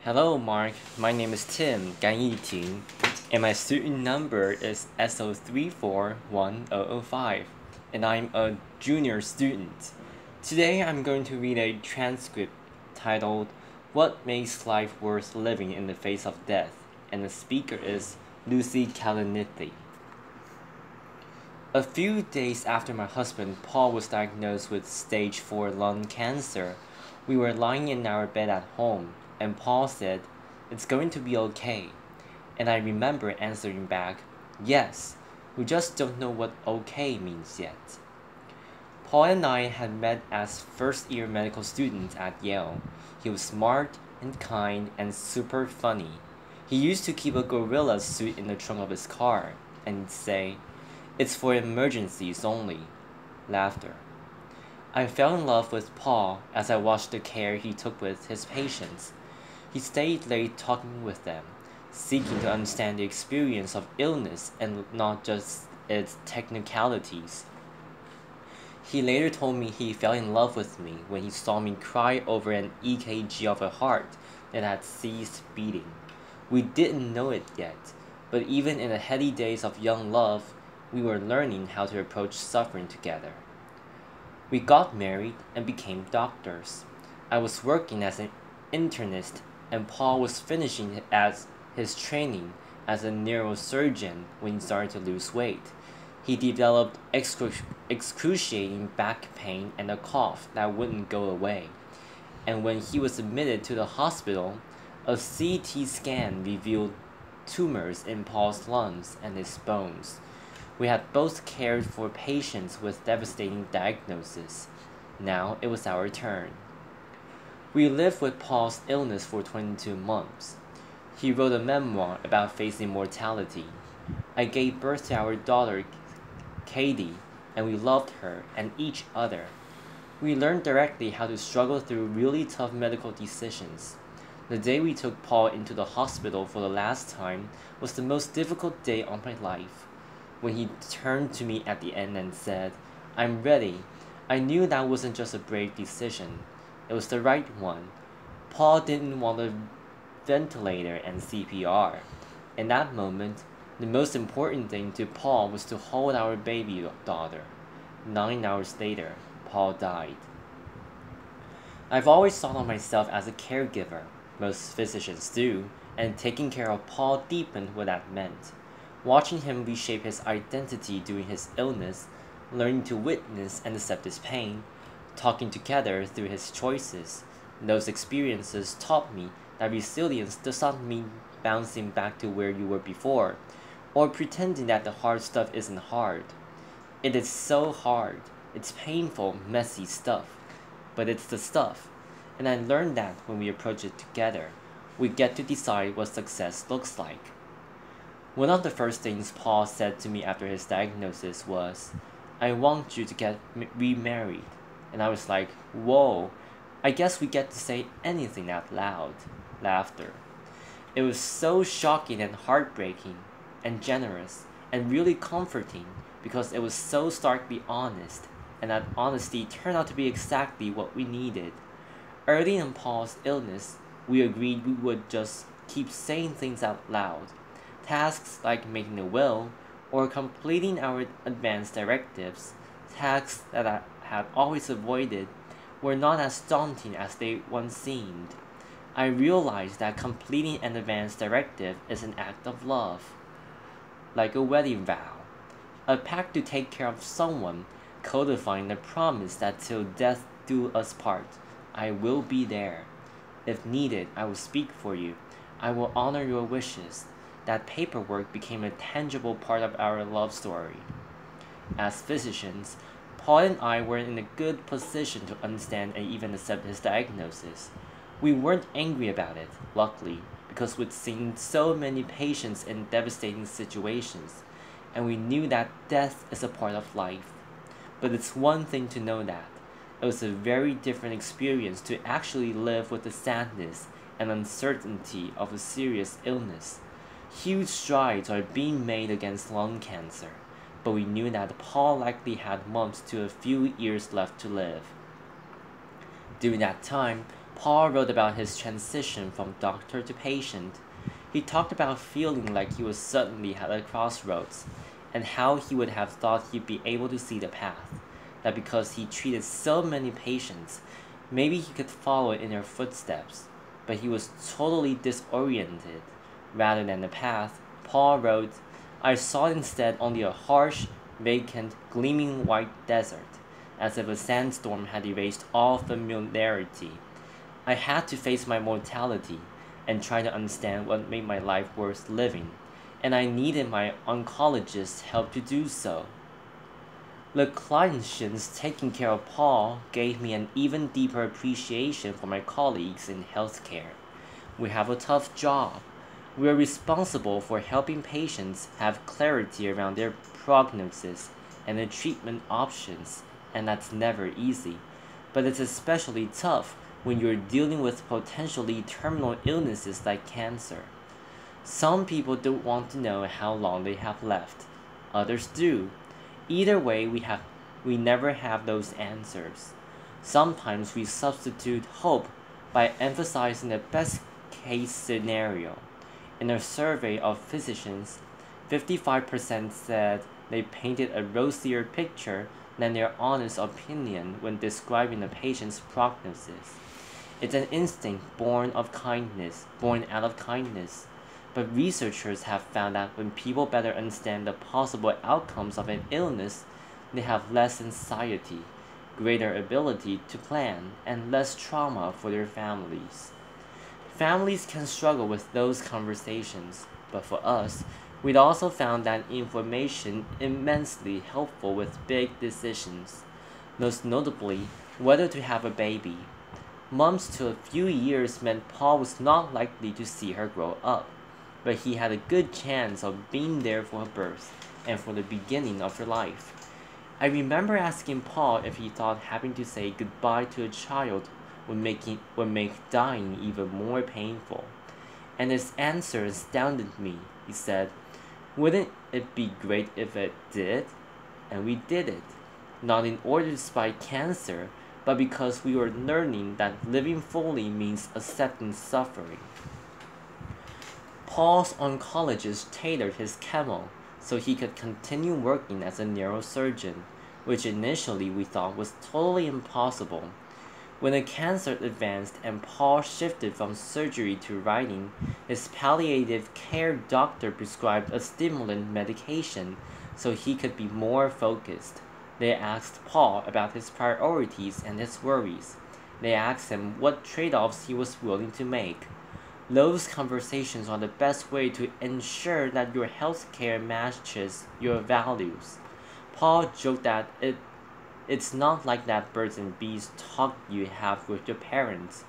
Hello, Mark. My name is Tim Kalanithi, and my student number is SO341005, and I'm a junior student. Today, I'm going to read a transcript titled "What Makes Life Worth Living in the Face of Death," and the speaker is Lucy Kalanithi. A few days after my husband Paul was diagnosed with stage 4 lung cancer, we were lying in our bed at home, and Paul said, "It's going to be okay." And I remember answering back, "Yes, we just don't know what okay means yet." Paul and I had met as first year medical students at Yale. He was smart and kind and super funny. He used to keep a gorilla suit in the trunk of his car and he'd say, "It's for emergencies only." Laughter. I fell in love with Paul as I watched the care he took with his patients. He stayed late talking with them, seeking to understand the experience of illness and not just its technicalities. He later told me he fell in love with me when he saw me cry over an EKG of a heart that had ceased beating. We didn't know it yet, but even in the heady days of young love, we were learning how to approach suffering together. We got married and became doctors. I was working as an internist and Paul was finishing as his training as a neurosurgeon when he started to lose weight. He developed excruciating back pain and a cough that wouldn't go away. And when he was admitted to the hospital, a CT scan revealed tumors in Paul's lungs and his bones. We had both cared for patients with devastating diagnoses. Now it was our turn. We lived with Paul's illness for 22 months. He wrote a memoir about facing mortality. I gave birth to our daughter, Katie, and we loved her and each other. We learned directly how to struggle through really tough medical decisions. The day we took Paul into the hospital for the last time was the most difficult day of my life. When he turned to me at the end and said, "I'm ready," I knew that wasn't just a brave decision. It was the right one. Paul didn't want a ventilator and CPR. In that moment, the most important thing to Paul was to hold our baby daughter. 9 hours later, Paul died. I've always thought of myself as a caregiver. Most physicians do, and taking care of Paul deepened what that meant. Watching him reshape his identity during his illness, learning to witness and accept his pain, talking together through his choices, those experiences taught me that resilience does not mean bouncing back to where you were before, or pretending that the hard stuff isn't hard. It is so hard. It's painful, messy stuff. But it's the stuff. And I learned that when we approach it together, we get to decide what success looks like. One of the first things Paul said to me after his diagnosis was, "I want you to get remarried." And I was like, whoa, I guess we get to say anything out loud. Laughter. It was so shocking and heartbreaking and generous and really comforting because it was so starkly honest, and that honesty turned out to be exactly what we needed. Early in Paul's illness, we agreed we would just keep saying things out loud. Tasks like making a will or completing our advance directives, tasks that I had always avoided, were not as daunting as they once seemed. I realized that completing an advance directive is an act of love, like a wedding vow, a pact to take care of someone, codifying the promise that till death do us part, I will be there. If needed, I will speak for you. I will honor your wishes. That paperwork became a tangible part of our love story. As physicians, Paul and I were in a good position to understand and even accept his diagnosis. We weren't angry about it, luckily, because we'd seen so many patients in devastating situations, and we knew that death is a part of life. But it's one thing to know that. It was a very different experience to actually live with the sadness and uncertainty of a serious illness. Huge strides are being made against lung cancer, but we knew that Paul likely had months to a few years left to live. During that time, Paul wrote about his transition from doctor to patient. He talked about feeling like he was suddenly at a crossroads, and how he would have thought he'd be able to see the path, that because he treated so many patients, maybe he could follow in their footsteps, but he was totally disoriented. Rather than the path, Paul wrote, I saw instead only a harsh, vacant, gleaming white desert, as if a sandstorm had erased all familiarity. I had to face my mortality and try to understand what made my life worth living, and I needed my oncologist's help to do so. The clinicians taking care of Paul gave me an even deeper appreciation for my colleagues in healthcare. We have a tough job. We are responsible for helping patients have clarity around their prognosis and the treatment options, and that's never easy. But it's especially tough when you're dealing with potentially terminal illnesses like cancer. Some people don't want to know how long they have left. Others do. Either way, we never have those answers. Sometimes we substitute hope by emphasizing the best case scenario. In a survey of physicians, 55% said they painted a rosier picture than their honest opinion when describing a patient's prognosis. It's an instinct born out of kindness. But researchers have found that when people better understand the possible outcomes of an illness, they have less anxiety, greater ability to plan, and less trauma for their families. Families can struggle with those conversations, but for us, we'd also found that information immensely helpful with big decisions, most notably whether to have a baby. Months to a few years meant Paul was not likely to see her grow up, but he had a good chance of being there for her birth and for the beginning of her life. I remember asking Paul if he thought having to say goodbye to a child would make dying even more painful. And his answer astounded me. He said, wouldn't it be great if it did? And we did it. Not in order to fight cancer, but because we were learning that living fully means accepting suffering. Paul's oncologist tailored his chemo so he could continue working as a neurosurgeon, which initially we thought was totally impossible. When the cancer advanced and Paul shifted from surgery to writing, his palliative care doctor prescribed a stimulant medication so he could be more focused. They asked Paul about his priorities and his worries. They asked him what trade-offs he was willing to make. Those conversations are the best way to ensure that your healthcare matches your values. Paul joked that it's not like that birds and bees talk you have with your parents,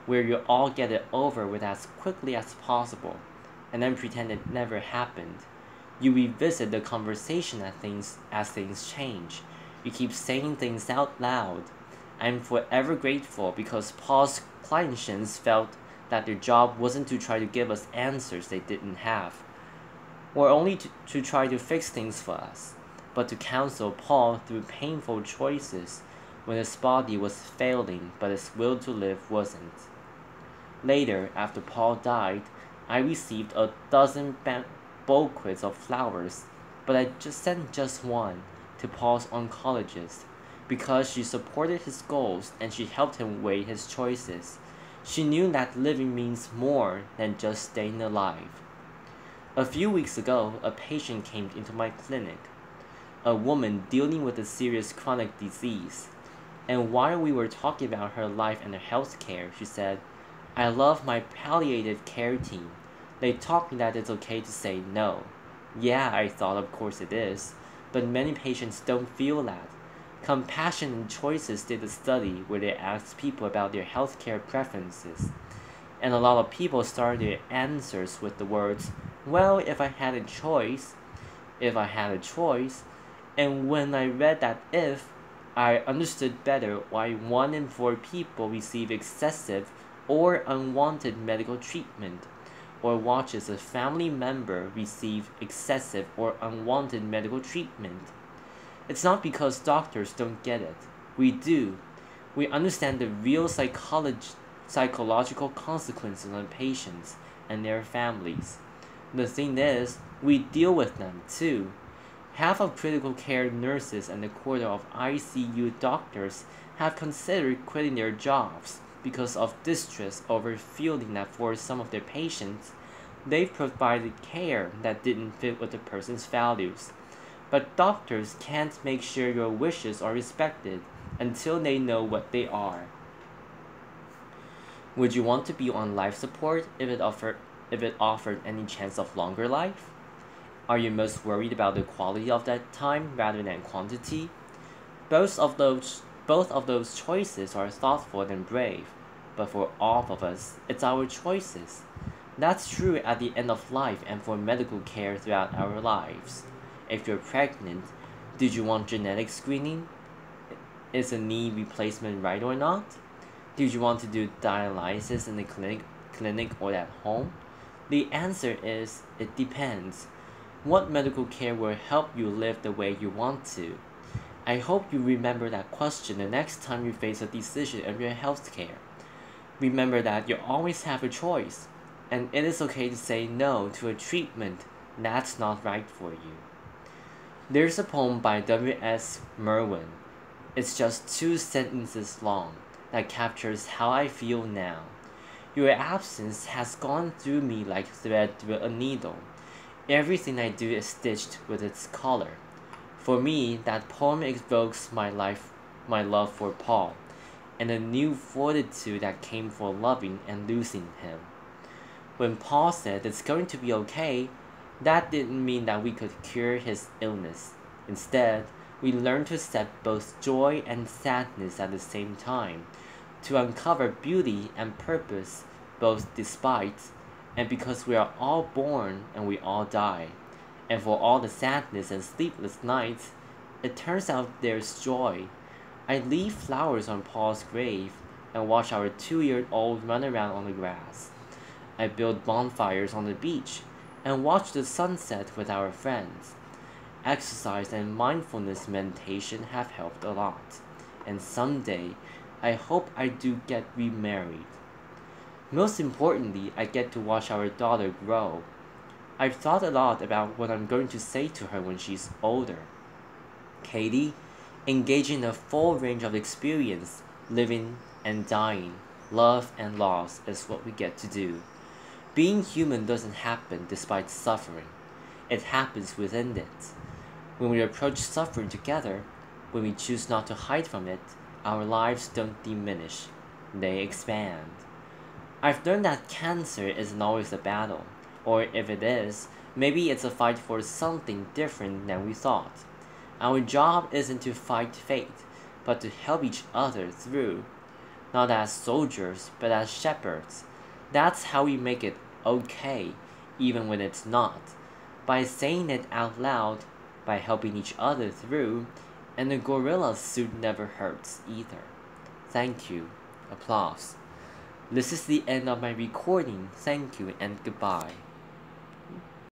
where you all get it over with as quickly as possible, and then pretend it never happened. You revisit the conversation as things change. You keep saying things out loud. I'm forever grateful because Paul's clinicians felt that their job wasn't to try to give us answers they didn't have, or only to try to fix things for us, but to counsel Paul through painful choices when his body was failing but his will to live wasn't. Later, after Paul died, I received a dozen bouquets of flowers, but I just sent just one to Paul's oncologist because she supported his goals and she helped him weigh his choices. She knew that living means more than just staying alive. A few weeks ago, a patient came into my clinic, a woman dealing with a serious chronic disease. And while we were talking about her life and her health care, she said, I love my palliative care team. They taught me that it's okay to say no. Yeah, I thought, of course it is, but many patients don't feel that. Compassion and Choices did a study where they asked people about their healthcare preferences, and a lot of people started their answers with the words, well, if I had a choice, and when I read that if, I understood better why 1 in 4 people receive excessive or unwanted medical treatment, or watches a family member receive excessive or unwanted medical treatment. It's not because doctors don't get it. We do. We understand the real psychological consequences on patients and their families. The thing is, we deal with them too. Half of critical care nurses and a quarter of ICU doctors have considered quitting their jobs because of distress over feeling that for some of their patients, they've provided care that didn't fit with the person's values. But doctors can't make sure your wishes are respected until they know what they are. Would you want to be on life support if it offered any chance of longer life? Are you most worried about the quality of that time rather than quantity? Both of those choices are thoughtful and brave, but for all of us, it's our choices. That's true at the end of life and for medical care throughout our lives. If you're pregnant, did you want genetic screening? Is a knee replacement right or not? Did you want to do dialysis in the clinic or at home? The answer is it depends. What medical care will help you live the way you want to? I hope you remember that question the next time you face a decision of your health care. Remember that you always have a choice, and it is okay to say no to a treatment that's not right for you. There's a poem by W.S. Merwin. It's just 2 sentences long that captures how I feel now. Your absence has gone through me like thread through a needle. Everything I do is stitched with its color. For me, that poem evokes my love for Paul, and a new fortitude that came for loving and losing him. When Paul said it's going to be okay, that didn't mean that we could cure his illness. Instead, we learned to accept both joy and sadness at the same time, to uncover beauty and purpose both despite and because we are all born and we all die. And for all the sadness and sleepless nights, it turns out there's joy. I leave flowers on Paul's grave and watch our 2-year-old run around on the grass. I build bonfires on the beach and watch the sunset with our friends. Exercise and mindfulness meditation have helped a lot, and someday I hope I do get remarried. Most importantly, I get to watch our daughter grow. I've thought a lot about what I'm going to say to her when she's older. Katie, engaging in a full range of experience, living and dying, love and loss is what we get to do. Being human doesn't happen despite suffering. It happens within it. When we approach suffering together, when we choose not to hide from it, our lives don't diminish, they expand. I've learned that cancer isn't always a battle, or if it is, maybe it's a fight for something different than we thought. Our job isn't to fight fate, but to help each other through. Not as soldiers, but as shepherds. That's how we make it okay, even when it's not. By saying it out loud, by helping each other through, and the gorilla suit never hurts either. Thank you. Applause. This is the end of my recording. Thank you and goodbye.